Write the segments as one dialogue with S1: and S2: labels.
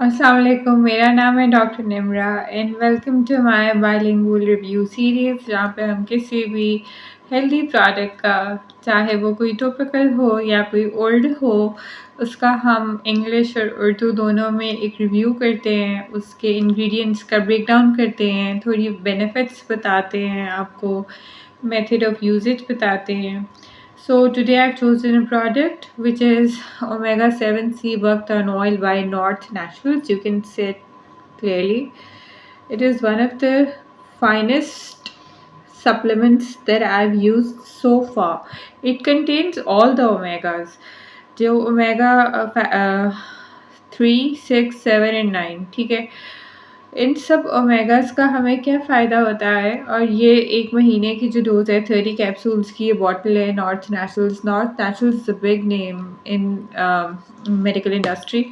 S1: अस्सलाम वालेकुम, मेरा नाम है doctor Nimra and welcome to my bilingual review series जहाँ पे हम किसी भी हेल्दी प्रोडक्ट का, चाहे वो कोई टॉपिकल हो या कोई ओल्ड हो, उसका हम इंग्लिश और उर्दू दोनों में एक रिव्यू करते हैं, उसके इंग्रेडिएंट्स का ब्रेक डाउन करते हैं, थोड़ी बेनिफिट्स बताते हैं, आपको मेथड ऑफ यूजेज बताते हैं. So today I've chosen a product which is omega-7 sea buckthorn oil by North Naturals. You can see it clearly. It is one of the finest supplements that I've used so far. It contains all the omegas. जो omega 3, 6, 7 and 9, ठीक है. इन सब ओमेगास का हमें क्या फ़ायदा होता है, और ये 1 महीने की जो डोज़ है 30 कैप्सूल्स की ये बॉटल है north naturals is a big name in medical industry.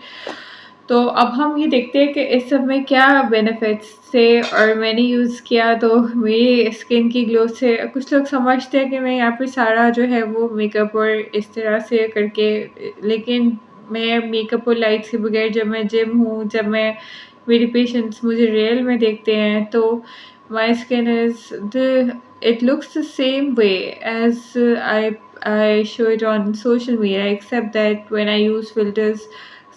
S1: तो अब हम ये देखते हैं कि इस सब में क्या बेनिफिट्स थे, और मैंने यूज़ किया तो मेरी स्किन की ग्लो से कुछ लोग समझते हैं कि मैं यहाँ पे सारा जो है वो मेकअप और इस तरह से करके, लेकिन मैं मेकअप और लाइट्स के बगैर जब मैं जिम हूँ, जब मैं मेरे पेशेंट्स मुझे रियल में देखते हैं तो my skin is the it looks the same way as I show it on social media, except that when I use filters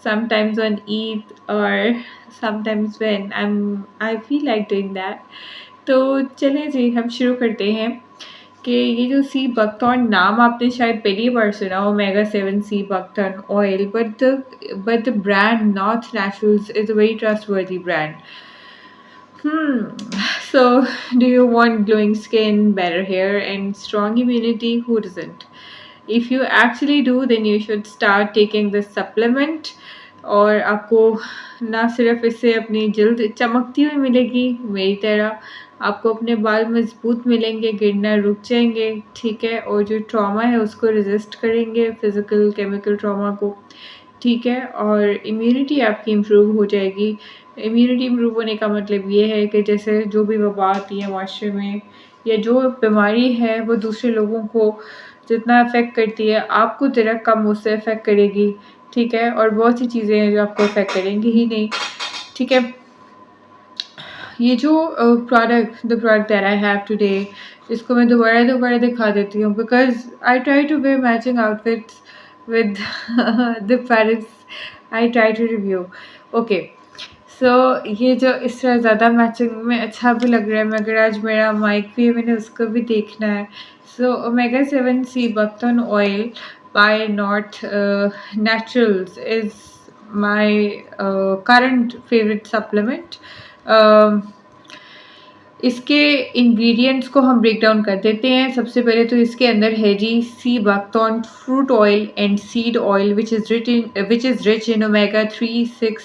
S1: sometimes on Eid or sometimes when I feel like doing that. तो चलें जी, हम शुरू करते हैं कि ये जो sea buckthorn नाम आपने शायद पहली बार सुना, omega seven sea buckthorn oil, but the brand North Naturals is a very trustworthy brand. So do you want glowing skin, better hair and strong immunity? Who doesn't? If you actually do, then you should start taking this supplement. और आपको ना सिर्फ इससे अपनी जल्द चमकती हुई मिलेगी मेरी तरह, आपको अपने बाल मजबूत मिलेंगे, गिरना रुक जाएंगे, ठीक है, और जो ट्रॉमा है उसको रेजिस्ट करेंगे, फिज़िकल केमिकल ट्रॉमा को, ठीक है, और इम्यूनिटी आपकी इम्प्रूव हो जाएगी. इम्यूनिटी इम्प्रूव होने का मतलब ये है कि जैसे जो भी वबा आती है माशरे में या जो बीमारी है वो दूसरे लोगों को जितना अफेक्ट करती है आपको ज़रा कम उससे अफेक्ट करेगी, ठीक है, और बहुत सी चीज़ें हैं जो आपको अफेक्ट करेंगी ही नहीं, ठीक है. ये जो the product that I have today, इसको मैं दोबारा दिखा देती हूँ because I try to wear matching outfits with the products I try to review. Okay, so ये जो इस तरह ज़्यादा मैचिंग में अच्छा भी लग रहा है, मगर आज मेरा माइक भी है, मैंने उसको भी देखना है. So omega seven sea buckthorn oil by north naturals is my current favourite supplement. इसके इंग्रेडिएंट्स को हम ब्रेक डाउन कर देते हैं. सबसे पहले तो इसके अंदर है जी sea buckthorn fruit oil and seed oil which is rich in omega 3, 6,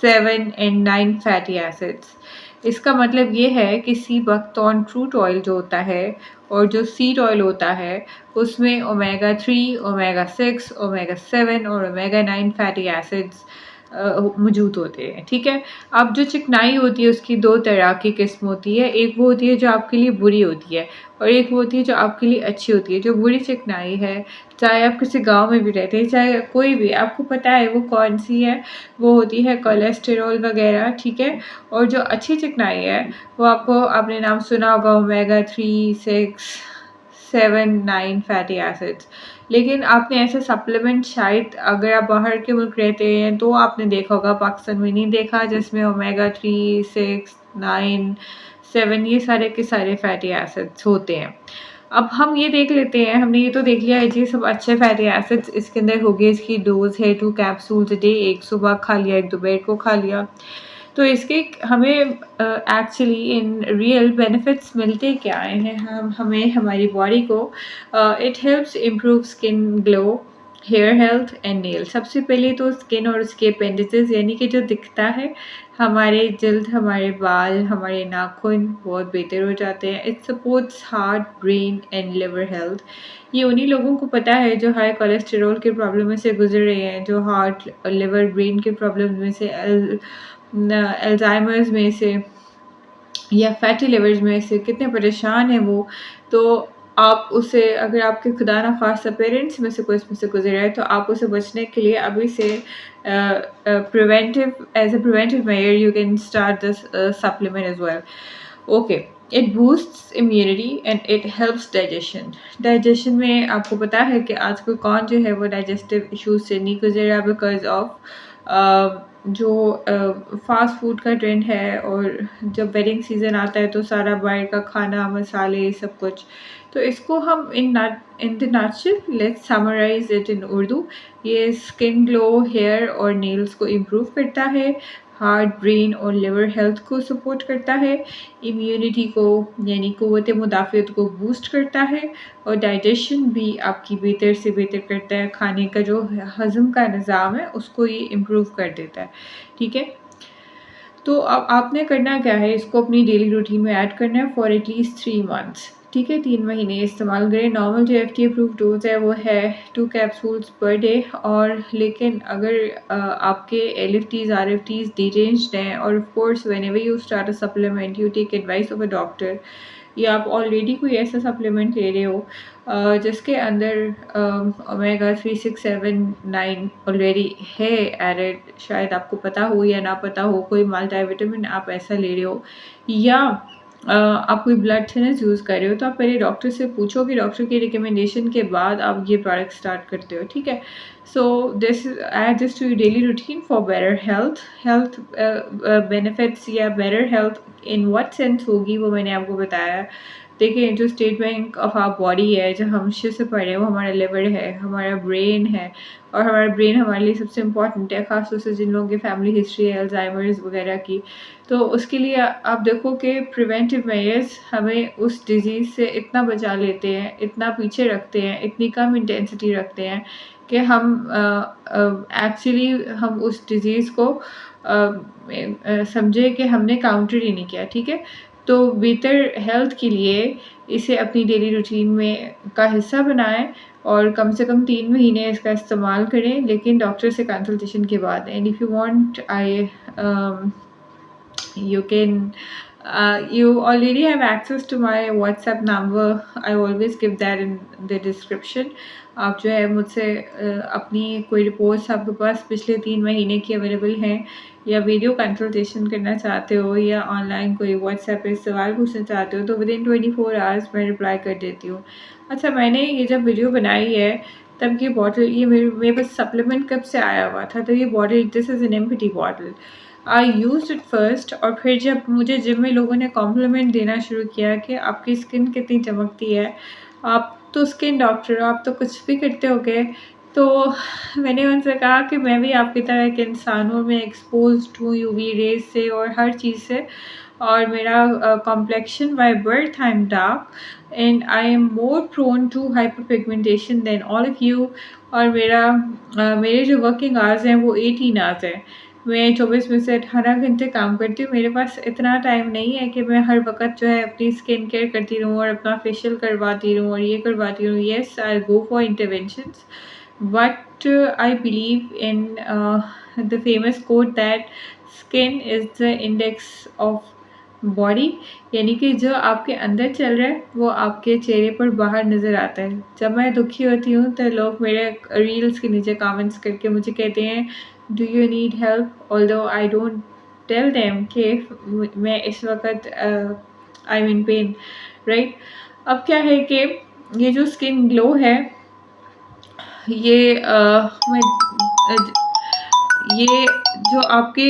S1: 7 and 9 fatty acids. इसका मतलब ये है कि सी बकथॉर्न फ्रूट ऑयल जो होता है और जो सीड ऑयल होता है उसमें ओमेगा 3, ओमेगा 6, ओमेगा 7 और ओमेगा 9 फैटी एसिड्स मौजूद होते हैं, ठीक है. अब जो चिकनाई होती है उसकी 2 तरह की किस्म होती है. एक वो होती है जो आपके लिए बुरी होती है और एक वो होती है जो आपके लिए अच्छी होती है. जो बुरी चिकनाई है, चाहे आप किसी गाँव में भी रहते हैं, चाहे कोई भी, आपको पता है वो कौन-सी है, वो होती है कोलेस्टेरॉल वगैरह, ठीक है. और जो अच्छी चिकनाई है वो आपने नाम सुना होगा ओमेगा 3, 6, 7, 9 फैटी एसिड्स. लेकिन आपने ऐसे सप्लीमेंट शायद अगर आप बाहर के मुल्क रहते हैं तो आपने देखा होगा, पाकिस्तान में नहीं देखा, जिसमें ओमेगा 3, 6, 9, 7 ये सारे के सारे फैटी एसिड्स होते हैं. अब हम ये देख लेते हैं, हमने ये तो देख लिया है जी सब अच्छे फैटी एसिड्स इसके अंदर हो गए. इसकी डोज़ है 2 कैप्सूल्स अ डे, एक सुबह खा लिया, एक दोपहर को खा लिया. तो इसके हमें एक्चुअली इन रियल बेनिफिट्स मिलते क्या हैं हमें हमारी बॉडी को. It helps improve skin glow, hair health and nail. सबसे पहले तो स्किन और उसके अपेंडिसेस यानी कि जो दिखता है, हमारे जल्द, हमारे बाल, हमारे नाखून बहुत बेहतर हो जाते हैं. It supports heart, brain and liver health. ये उन्हीं लोगों को पता है जो हाई कोलेस्टेरॉल के प्रॉब्लम में से गुजर रहे हैं, जो हार्ट, लिवर, ब्रेन के प्रॉब्लम में से, अल्जाइमर्स में से या फैटी लिवर्स में से कितने परेशान हैं वो. तो आप उसे, अगर आपके खुदा ना खास्ता पेरेंट्स में से कोई इसमें से गुजरा है, तो आप उसे बचने के लिए अभी से preventive, as a preventive measure you can start this supplement as well. Okay, it boosts immunity and it helps digestion. Digestion में आपको पता है कि आजकल कौन जो है वो डाइजेस्टिव इश्यूज से नहीं गुजर रहा, बिकॉज ऑफ जो फास्ट फूड का ट्रेंड है, और जब वेडिंग सीज़न आता है तो सारा बाहर का खाना, मसाले, सब कुछ। तो इसको हम in the nutshell, let's summarise it in Urdu. ये स्किन ग्लो, हेयर और नेल्स को इम्प्रूव करता है, हार्ट, ब्रेन और लिवर हेल्थ को सपोर्ट करता है, इम्यूनिटी को यानी क़ुव्वत मुदाफ़ियत को बूस्ट करता है, और डाइजेशन भी आपकी बेहतर से बेहतर करता है। खाने का जो हज़म का निज़ाम है उसको ये इम्प्रूव कर देता है। ठीक है, तो अब आपने करना क्या है, इसको अपनी डेली रूटीन में ऐड करना है फॉर एटलीस्ट 3 मंथ्स। ठीक है, 3 महीने इस्तेमाल करें। नॉर्मल जो FDA अप्रूव्ड डोज है वो है 2 कैप्सूल्स पर डे। और लेकिन अगर आपके LFTs RFTs डिरेंज्ड हैं, और of course whenever you start a supplement you take advice of a doctor, या आप ऑलरेडी कोई ऐसा सप्लीमेंट ले रहे हो जिसके अंदर ओमेगा 3, 6, 7, 9 ऑलरेडी है एडेड, शायद आपको पता हो या ना पता हो, कोई मल्टीविटामिन आप ऐसा ले रहे हो, या आप कोई ब्लड थिनर्स यूज़ कर रहे हो, तो आप पहले डॉक्टर से पूछो कि डॉक्टर की रिकमेंडेशन के बाद आप ये प्रोडक्ट स्टार्ट करते हो। ठीक है, so this add this to your daily routine for better health benefits, या better health in what sense होगी वो मैंने आपको बताया। देखिए, जो state bank of our body है, जो हम शुरू से पढ़े हैं, वो हमारा लिवर है, हमारा ब्रेन है, और हमारा ब्रेन हमारे लिए सबसे इम्पॉर्टेंट है, ख़ासतौर से जिन लोगों की फैमिली हिस्ट्री है अल्जाइमर्स वगैरह की। तो उसके लिए आप देखो कि प्रिवेंटिव मेजर्स हमें उस डिज़ीज़ से इतना बचा लेते हैं, इतना पीछे रखते हैं, इतनी कम इंटेंसिटी रखते हैं कि हम एक्चुअली हम उस डिज़ीज़ को समझे कि हमने काउंटर ही नहीं किया। ठीक है, तो बेहतर हेल्थ के लिए इसे अपनी डेली रूटीन में का हिस्सा बनाएं, और कम से कम 3 महीने इसका इस्तेमाल करें, लेकिन डॉक्टर से कंसल्टेशन के बाद। And if you want, I you can you already have access to my WhatsApp number. I always give that in the description. आप जो है मुझसे अपनी कोई रिपोर्ट्स आपके पास पिछले 3 महीने की अवेलेबल हैं, या वीडियो कंसल्टेशन करना चाहते हो, या ऑनलाइन कोई व्हाट्सएप पे सवाल पूछना चाहते हो, तो विदिन 24 आवर्स मैं रिप्लाई कर देती हूँ। अच्छा, मैंने ये जब वीडियो बनाई है तब ये बॉटल, ये मेरे पास सप्लीमेंट कब से आया हुआ था, तो ये bottle, this is an empty bottle. I used it first, और फिर जब मुझे जिम में लोगों ने कॉम्प्लीमेंट देना शुरू किया कि आपकी स्किन कितनी चमकती है, आप तो स्किन डॉक्टर हो, आप तो कुछ भी करते होगे, तो मैंने उनसे कहा कि मैं भी आपकी तरह एक इंसान हूँ, मैं एक्सपोज्ड हूँ यूवी रेज से और हर चीज़ से, और मेरा complexion by birth I am dark, and I am more prone to hyper pigmentation than all of you. और मेरे जो वर्किंग आवर्स हैं वो 18 आवर्स हैं। मैं 24 में से 18 घंटे काम करती हूँ। मेरे पास इतना टाइम नहीं है कि मैं हर वक़्त जो है अपनी स्किन केयर करती रहूँ और अपना फेशियल करवाती रहूँ और ये करवाती रहूँ। Yes, I go for interventions, but I believe in the famous quote that skin is the index of body, यानी कि जो आपके अंदर चल रहा है वो आपके चेहरे पर बाहर नज़र आता है। जब मैं दुखी होती हूँ तो लोग मेरे रील्स के नीचे कमेंट्स करके मुझे कहते हैं, do you need help, although I don't tell them कि मैं इस वक्त I am in pain, right. अब क्या है कि ये जो स्किन ग्लो है, ये ये जो आपके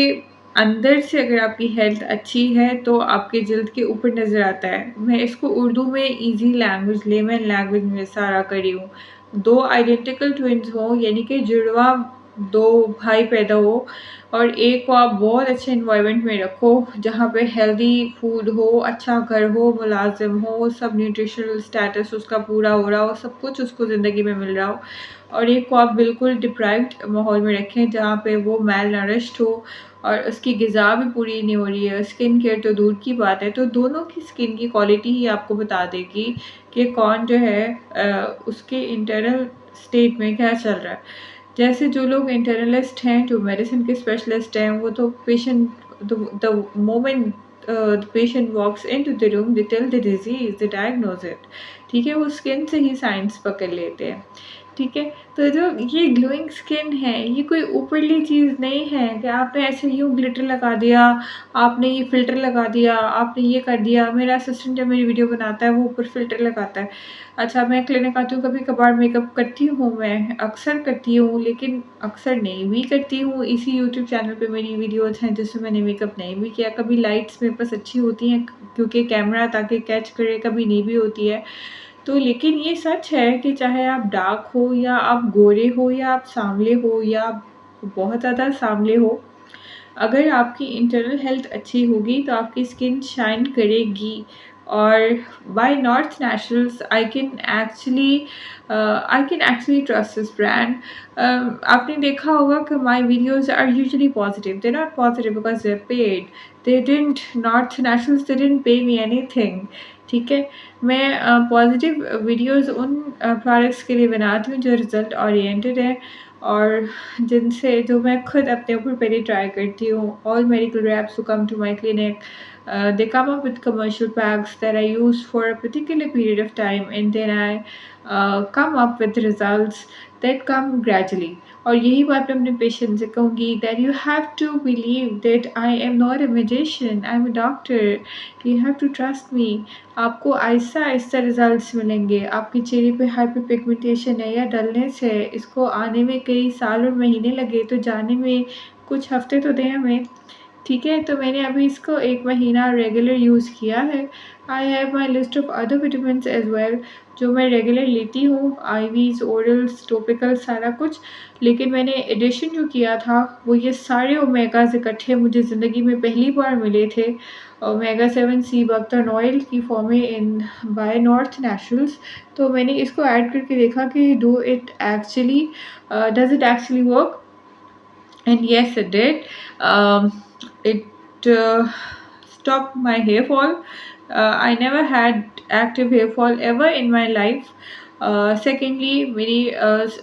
S1: अंदर से, अगर आपकी हेल्थ अच्छी है तो आपके जल्द के ऊपर नज़र आता है। मैं इसको उर्दू में इजी लैंग्वेज, लेमन लैंग्वेज में सारा करी हूँ। 2 आइडेंटिकल ट्विन्स हों, यानी कि जुड़वा 2 भाई पैदा हो, और एक को आप बहुत अच्छे इन्वायरमेंट में रखो जहाँ पे हेल्दी फूड हो, अच्छा घर हो, मुलाजिम हो, सब न्यूट्रिशनल स्टेटस उसका पूरा हो रहा हो, सब कुछ उसको ज़िंदगी में मिल रहा हो, और एक को आप बिल्कुल डिप्राइव्ड माहौल में रखें जहाँ पे वो मेल नरिश्ड हो और उसकी ग़िज़ा भी पूरी नहीं हो रही है। स्किन केयर तो दूर की बात है। तो दोनों की स्किन की क्वालिटी ही आपको बता देगी कि कौन जो है उसके इंटरनल स्टेट में क्या चल रहा है। जैसे जो लोग इंटरनलिस्ट हैं, जो मेडिसिन के स्पेशलिस्ट हैं, वो तो patient the moment the patient walks into the room, they tell the disease, they diagnose it. ठीक है, वो स्किन से ही साइंस पकड़ लेते हैं। ठीक है, तो जो ये ग्लोइंग स्किन है, ये कोई ऊपरली चीज़ नहीं है कि आपने ऐसे यूँ ग्लिटर लगा दिया, आपने ये फ़िल्टर लगा दिया, आपने ये कर दिया। मेरा असिस्टेंट जब मेरी वीडियो बनाता है, वो ऊपर फ़िल्टर लगाता है। अच्छा, मैं क्लिनिक आती हूँ, कभी-कभार मेकअप करती हूँ मैं, अक्सर करती हूँ, लेकिन अक्सर नहीं भी करती हूँ। इसी यूट्यूब चैनल पे मेरी वीडियोज़ हैं जिसमें मैंने मेकअप नहीं भी किया। कभी लाइट्स मेरे पास अच्छी होती हैं क्योंकि कैमरा ताकि कैच करे, कभी नहीं भी होती है। तो लेकिन ये सच है कि चाहे आप डार्क हो या आप गोरे हो या आप सांवले हो या आप बहुत ज़्यादा सांवले हो, अगर आपकी इंटरनल हेल्थ अच्छी होगी तो आपकी स्किन शाइन करेगी। और by north Naturals I can actually trust this brand. आपने देखा होगा कि my videos are usually positive, they not positive because they paid, they didn't North Naturals they didn't pay me anything. ठीक है, मैं positive videos उन products के लिए बनाती हूँ जो रिजल्ट ओरिएंटेड है और जिनसे जो मैं खुद अपने ऊपर पहले ट्राई करती हूँ। All medical reps who come to my clinic, they come up with commercial packs that I use for a particular period of time, and then I come up with results that come gradually. और यही बात मैं अपने patient से कहूँगी that you have to believe that I am not a magician, I am a doctor. You have to trust me. आपको आहिस्ता-आहिस्ता results मिलेंगे। आपके चेहरे पे हाइपर पिगमेंटेशन है या डलनेस है, इसको आने में कई साल और महीने लगे तो जाने में कुछ हफ्ते तो दें हमें। ठीक है, तो मैंने अभी इसको 1 महीना रेगुलर यूज़ किया है। I have my list of other vitamins as well जो मैं रेगुलर लेती हूँ, आईवीज़, ओरल्स, टॉपिकल सारा कुछ। लेकिन मैंने एडिशन जो किया था वो ये सारे ओमेगाज़ इकट्ठे मुझे ज़िंदगी में पहली बार मिले थे। ओमेगा 7 सी बकथॉर्न ऑयल की फॉर्म में इन बाय नॉर्थ नेचुरल्स। तो मैंने इसको ऐड करके देखा कि does it actually work? And yes, it did. It stopped my hair fall. I never had active hair fall ever in my life. Secondly मेरी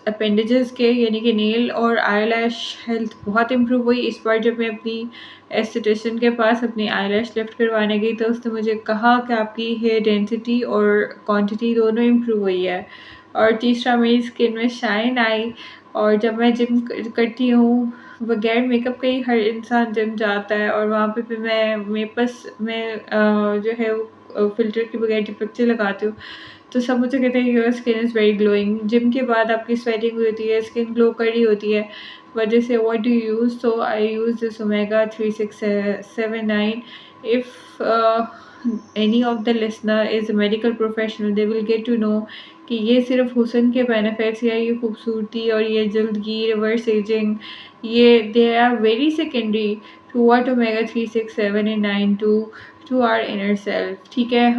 S1: appendages के यानी कि नेल और आईलैश हेल्थ बहुत इम्प्रूव हुई। इस बार जब मैं अपनी एस्थेटिशियन के पास अपनी आईलैश लिफ्ट करवाने गई तो उसने मुझे कहा कि आपकी हेयर डेंसिटी और क्वांटिटी दोनों इम्प्रूव हुई है। और तीसरा, मेरी स्किन में शाइन आई। और जब मैं जिम करती हूँ, बगैर मेकअप के ही हर इंसान जिम जाता है और वहाँ पे मैं जो है वो फ़िल्टर के बगैर जब पिक्चर लगाती हूँ तो सब मुझे कहते हैं your skin is very glowing. Gym के बाद आपकी स्वेटिंग होती है, स्किन ग्लो कर रही होती है। वजह से what do you use? So I use this omega 3679। If any of the listener is a medical professional, they will get to know कि ये सिर्फ हुस्न के बेनिफिट्स या ये खूबसूरती और ये जल्द की रिवर्स एजिंग, ये they are very secondary to what omega 3, 6, 7 and 9 to our inner self. ठीक है,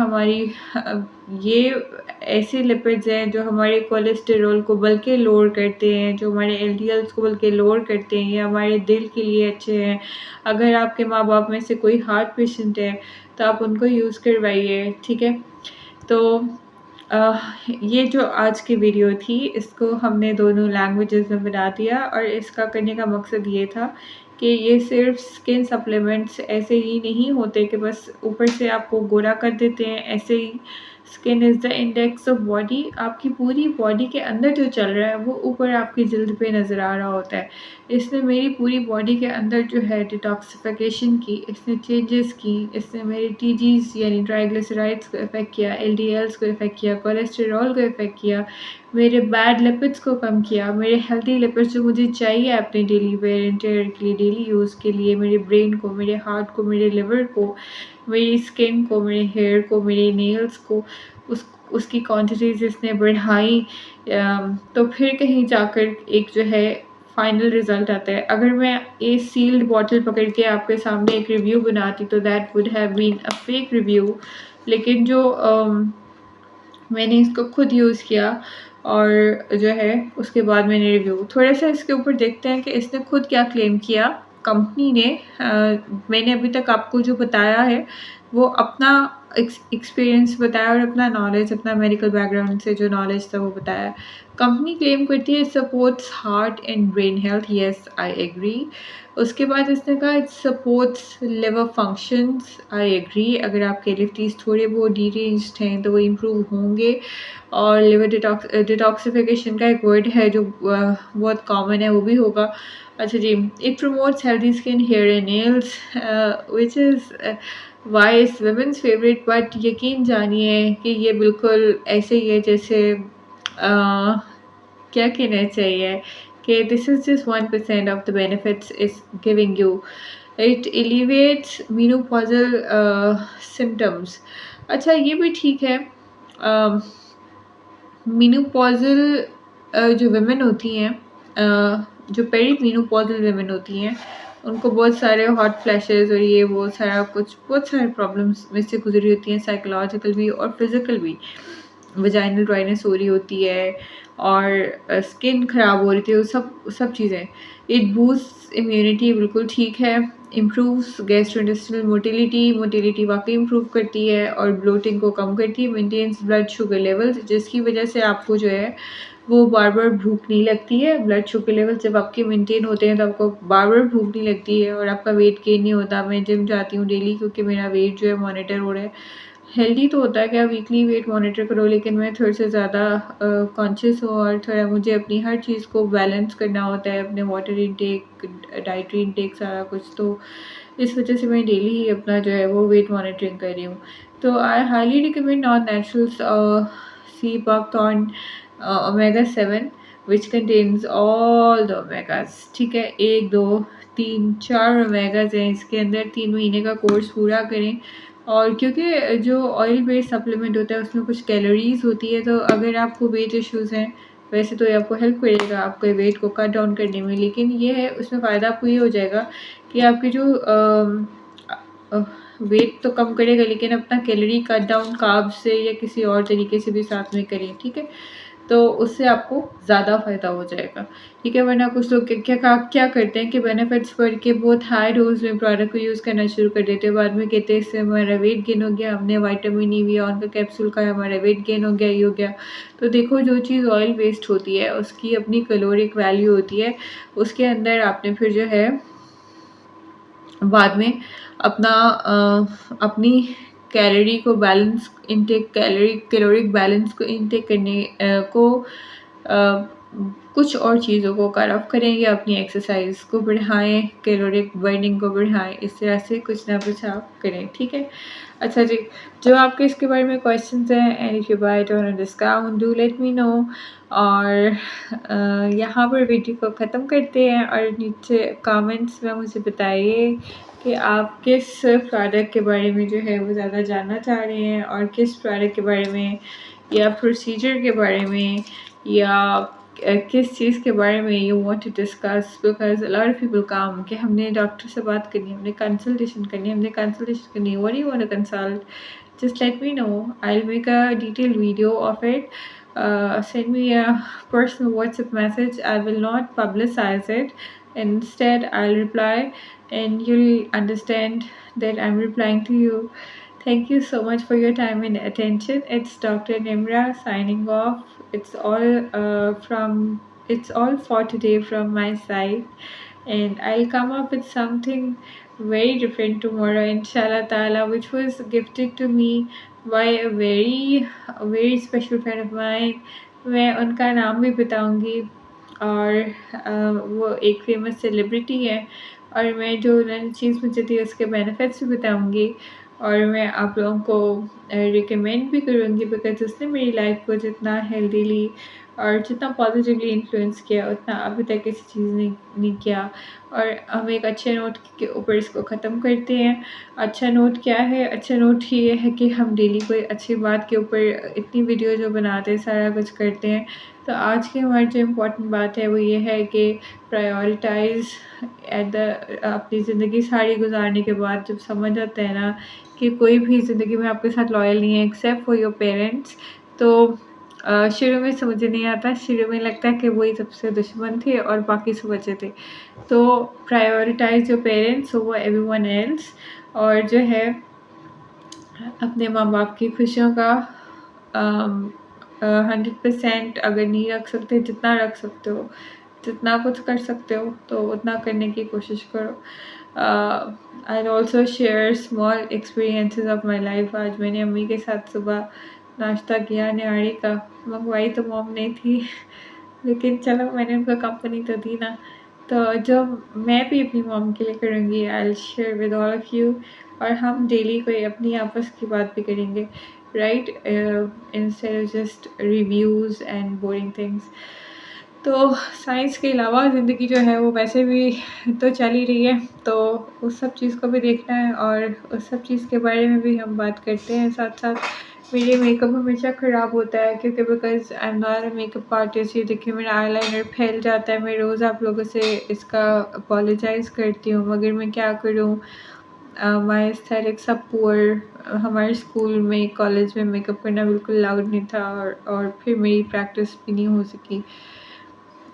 S1: ये ऐसे लिपिड्स हैं जो हमारे कोलेस्टेरोल को बल्कि लोअर करते हैं, जो हमारे एलडीएल्स को बल्कि लोअर करते हैं, ये हमारे दिल के लिए अच्छे हैं। अगर आपके माँ बाप में से कोई हार्ट पेशेंट है तो आप उनको यूज़ करवाइए। ठीक है, तो ये जो आज की वीडियो थी इसको हमने दोनों लैंग्वेजेस में बना दिया और इसका करने का मकसद ये था कि ये सिर्फ स्किन सप्लीमेंट्स ऐसे ही नहीं होते कि बस ऊपर से आपको गोरा कर देते हैं। ऐसे ही skin is the index of body. आपकी पूरी बॉडी के अंदर जो चल रहा है वो ऊपर आपकी जल्द पे नज़र आ रहा होता है। इसने मेरी पूरी बॉडी के अंदर जो है डिटॉक्सिफिकेशन की, इसने चेंजेस की, इसने मेरी टीजीज यानी ट्राइग्लिसराइड्स को इफ़ेक्ट किया, एलडीएल्स को इफ़ेक्ट किया, कोलेस्टेरॉल को इफ़ेक्ट किया, मेरे बैड लिपिड्स को कम किया, मेरे हेल्दी लिपिड्स जो मुझे चाहिए अपने डेली वेयर एंड टेयर के लिए, डेली यूज़ के लिए, मेरे ब्रेन को, मेरे हार्ट को, मेरे लिवर को, मेरी स्किन को, मेरे हेयर को, मेरे नेल्स को, उसकी क्वांटिटीज़ इसने बढ़ाई। तो फिर कहीं जाकर एक जो है फाइनल रिज़ल्ट आता है। अगर मैं ये सील्ड बॉटल पकड़ के आपके सामने एक रिव्यू बनाती तो that would have been a fake review. लेकिन जो मैंने इसको खुद यूज़ किया और जो है उसके बाद मैंने रिव्यू थोड़ा सा इसके ऊपर देखते हैं कि इसने खुद क्या क्लेम किया कंपनी ने। मैंने अभी तक आपको जो बताया है वो अपना एक्सपीरियंस बताया और अपना नॉलेज, अपना मेडिकल बैकग्राउंड से जो नॉलेज था वो बताया। कंपनी क्लेम करती है supports heart and brain health, yes I agree. उसके बाद इसने कहा it supports liver functions, I agree. अगर आपके लिफ्टीज थोड़े बहुत डीरेंज्ड हैं तो वो इम्प्रूव होंगे। और लिवर डिटॉक्सिफिकेशन का एक वर्ड है जो बहुत कॉमन है, वो भी होगा। अच्छा जी, it promotes healthy skin, hair and nails, which is vice women's favourite. But यकीन जानिए कि ये बिल्कुल ऐसे ही है जैसे क्या कहना चाहिए कि this is just 1% of the benefits is giving you. It elevates menopausal symptoms. अच्छा ये भी ठीक है। मेनोपॉजल जो वुमेन होती हैं, जो पेरी मेनोपॉजल वुमेन होती हैं, उनको बहुत सारे हॉट फ्लैशेस और ये वो सारा कुछ बहुत सारे प्रॉब्लम्स में से गुजरी होती हैं, साइकोलॉजिकल भी और फिज़िकल भी। वजाइनल ड्राइनेस हो रही होती है और स्किन ख़राब हो रही थी, वो सब चीज़ें। इट बूस्ट इम्यूनिटी, बिल्कुल ठीक है। इम्प्रूव्स गैस्ट्रोइंटेस्टिनल मोटिलिटी वाकई इम्प्रूव करती है और ब्लोटिंग को कम करती है। मेंटेन्स ब्लड शुगर लेवल्स, जिसकी वजह से आपको जो है वो बार बार भूख नहीं लगती है। ब्लड शुगर लेवल जब आपके मेंटेन होते हैं तो आपको बार बार भूख नहीं लगती है और आपका वेट गेन नहीं होता। मैं जिम जाती हूँ डेली क्योंकि मेरा वेट जो है मॉनिटर हो रहा है। हेल्दी तो होता है कि आप वीकली वेट मॉनिटर करो, लेकिन मैं थोड़े से ज़्यादा कॉन्शियस हूँ और थोड़ा मुझे अपनी हर चीज़ को बैलेंस करना होता है, अपने वाटर इंटेक, डाइटरी इंटेक, सारा कुछ। तो इस वजह से मैं डेली ही अपना जो है वो वेट मॉनिटरिंग कर रही हूँ। तो I highly recommend non naturals sea buckthorn omega 7 which contains all the omegas. ठीक है, 1 2 3 4 ओमेगाज हैं इसके अंदर। 3 महीने का कोर्स पूरा करें। और क्योंकि जो ऑयल बेस्ड सप्लीमेंट होता है उसमें कुछ कैलोरीज होती है, तो अगर आपको वेट इश्यूज़ हैं, वैसे तो ये आपको हेल्प करेगा आपके वेट को कट डाउन करने में, लेकिन ये है उसमें फ़ायदा आपको ये हो जाएगा कि आपकी जो वेट तो कम करेगा, लेकिन अपना कैलोरी कट डाउन कार्ब्स से या किसी और तरीके से भी साथ में करें, ठीक है, तो उससे आपको ज़्यादा फ़ायदा हो जाएगा। ठीक है, वरना कुछ लोग क्या करते हैं कि बेनिफिट्स पढ़ के बहुत हाई डोज में प्रोडक्ट को यूज़ करना शुरू कर देते हैं। बाद में कहते हैं इससे हमारा वेट गेन हो गया, हमने विटामिन ई वी का कैप्सूल खाया, हमारा वेट गेन हो गया, ये हो गया। तो देखो, जो चीज़ ऑयल बेस्ड होती है उसकी अपनी कैलोरिक वैल्यू होती है, उसके अंदर आपने फिर जो है बाद में अपनी कैलोरी को बैलेंस इनटेक कैलोरिक बैलेंस को इनटेक करने को कुछ और चीज़ों को कट ऑफ करें या अपनी एक्सरसाइज को बढ़ाएं, कैलोरिक बर्निंग को बढ़ाएं, इस तरह से कुछ ना कुछ आप करें। ठीक है, अच्छा जी, जो आपके इसके बारे में क्वेश्चंस हैं, and if you buy it on discount do let me know. और यहाँ पर वीडियो को ख़त्म करते हैं और नीचे कमेंट्स में मुझे बताइए कि आप किस प्रोडक्ट के बारे में जो है वो ज़्यादा जानना चाह रहे हैं और किस प्रोडक्ट के बारे में या प्रोसीजर के बारे में या किस चीज़ के बारे में you want to discuss. Because lot of people come कि हमने डॉक्टर से बात करनी है, हमने कंसल्टेशन करनी है, what you want to consult, just let me know. I'll make a detailed video of it. Send me a personal WhatsApp message. I will not publicize it. Instead, I'll reply and you'll understand that I'm replying to you. Thank you so much for your time and attention. It's Dr. Nimra signing off. It's all for today from my side, and I'll come up with something very different tomorrow, inshallah ta'ala, which was gifted to me by a very special friend of mine. मैं उनका नाम भी बताऊंगी और वो एक famous celebrity है और मैं जो उन्होंने चीज़ मुझे दी उसके बेनिफिट्स भी बताऊंगी और मैं आप लोगों को रिकमेंड भी करूँगी, बिकॉज उसने मेरी लाइफ को जितना हेल्दीली और जितना पॉजिटिवली इन्फ्लुएंस किया उतना अभी तक किसी चीज़ ने नहीं किया। और हम एक अच्छे नोट के ऊपर इसको ख़त्म करते हैं। अच्छा नोट क्या है? अच्छा नोट ये है कि हम डेली कोई अच्छी बात के ऊपर इतनी वीडियो जो बनाते हैं, सारा कुछ करते हैं। तो आज की हमारी जो इम्पोर्टेंट बात है वो ये है कि प्रायोरिटाइज़ अपनी ज़िंदगी सारी गुजारने के बाद जब समझ आता है ना कि कोई भी ज़िंदगी में आपके साथ लॉयल नहीं है एक्सेप्ट फॉर योर पेरेंट्स, तो शुरू में समझ नहीं आता, शुरू में लगता है कि वही सबसे दुश्मन थे और बाकी सब अच्छे थे। तो prioritise your parents over everyone else. और जो है अपने माँ बाप की खुशियों का 100% अगर नहीं रख सकते, जितना रख सकते हो, जितना कुछ कर सकते हो तो उतना करने की कोशिश करो। I also share small experiences of my life. आज मैंने अम्मी के साथ सुबह नाश्ता किया, निहारी का। मंगवाई तो मॉम ने थी लेकिन चलो मैंने उनको कंपनी तो दी ना। तो जो मैं भी अपनी मॉम के लिए करूँगी, I will share with all of you. और हम डेली कोई अपनी आपस की बात भी करेंगे, right, instead of just reviews and boring things. तो साइंस के अलावा ज़िंदगी जो है वो वैसे भी तो चल ही रही है, तो उस सब चीज़ को भी देखना है और उस सब चीज़ के बारे में भी हम बात करते हैं साथ साथ। मेरे मेकअप हमेशा ख़राब होता है क्योंकि because I am not a makeup artist. ये देखिए मेरा आईलाइनर फैल जाता है। मैं रोज़ आप लोगों से इसका अपोलोजाइज़ करती हूँ, मगर मैं क्या करूँ, माई एस्थेटिक्स आर पुअर। हमारे स्कूल में, कॉलेज में मेकअप करना बिल्कुल अलाउड नहीं था और फिर मेरी प्रैक्टिस भी नहीं हो सकी।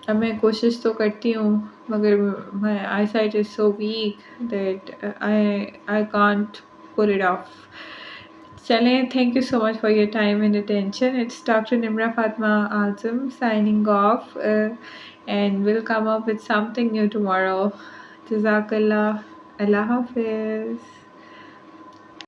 S1: अब मैं कोशिश तो करती हूँ मगर my eye sight is so weak that I can't pull it off. चलें, thank you so much for your time and attention. It's Dr. Nimra Fatma Azam signing off, and we'll come up with something new tomorrow. Jazakallah. Allah Hafiz.